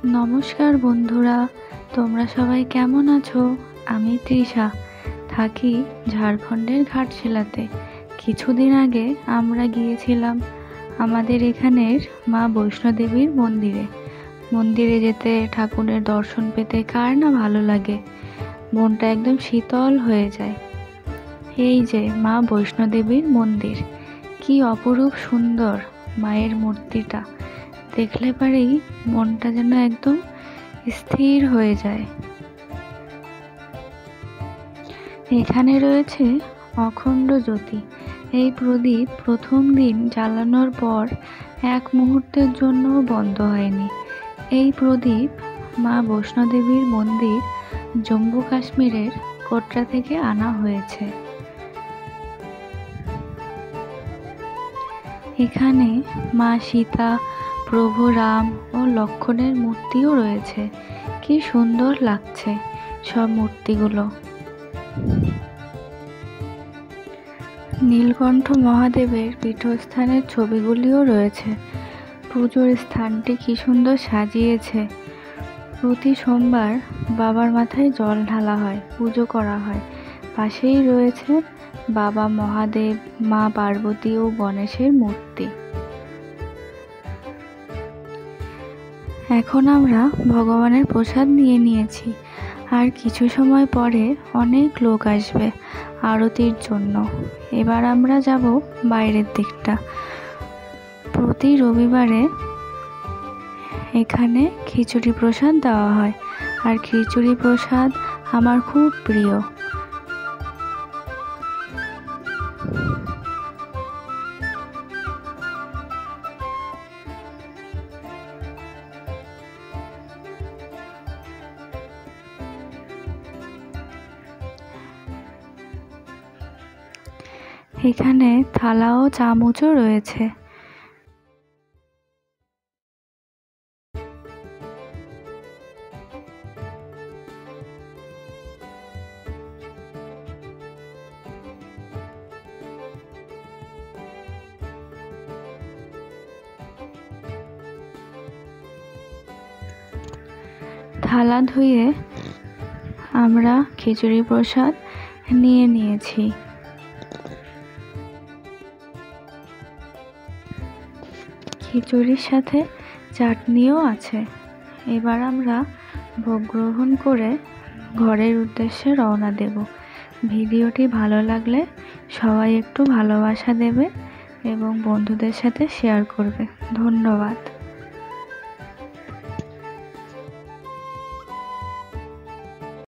নমস্কার বন্ধুরা, তোমরা সবাই কেমন আছো? আমি তৃষা, থাকি ঝাড়খণ্ডের ঘাটশিলাতে। কিছুদিন আগে আমরা গিয়েছিলাম আমাদের এখানের মা বৈষ্ণোদেবীর মন্দিরে। মন্দিরে যেতে, ঠাকুরের দর্শন পেতে কার না ভালো লাগে, মনটা একদম শীতল হয়ে যায়। এই যে মা বৈষ্ণোদেবীর মন্দির, কি অপরূপ সুন্দর মায়ের মূর্তিটা, দেখলে পারেই মনটা যেন একদম স্থির হয়ে যায়। এখানে রয়েছে অখণ্ড জ্যোতি। এই প্রদীপ প্রথম দিন জ্বালানোর পর এক মুহূর্তের জন্য বন্ধ হয়নি। এই প্রদীপ মা বৈষ্ণোদেবীর মন্দির জম্মু কাশ্মীরের কোটরা থেকে আনা হয়েছে। এখানে মা সীতা, প্রভু রাম ও লক্ষ্মণের মূর্তিও রয়েছে। কি সুন্দর লাগছে সব মূর্তিগুলো। নীলকণ্ঠ মহাদেবের পীঠস্থানের ছবিগুলিও রয়েছে। পুজোর স্থানটি কি সুন্দর সাজিয়েছে। প্রতি সোমবার বাবার মাথায় জল ঢালা হয়, পুজো করা হয়। পাশেই রয়েছে বাবা মহাদেব, মা পার্বতী ও গণেশের মূর্তি। এখন আমরা ভগবানের প্রসাদ নিয়ে নিয়েছি, আর কিছু সময় পরে অনেক লোক আসবে আরতির জন্য। এবার আমরা যাব বাইরের দিকটা। প্রতি রবিবারে এখানে খিচুড়ি প্রসাদ দেওয়া হয়, আর খিচুড়ি প্রসাদ আমার খুব প্রিয়। এখানে থালা ও চামচও রয়েছে। থালা ধুয়ে আমরা খিচুড়ি প্রসাদ নিয়ে নিয়েছি। খিচুড়ির সাথে চাটনিও আছে। এবার আমরা ভোগ গ্রহণ করে ঘরের উদ্দেশ্যে রওনা দেব। ভিডিওটি ভালো লাগলে সবাই একটু ভালোবাসা দেবে এবং বন্ধুদের সাথে শেয়ার করবে। ধন্যবাদ।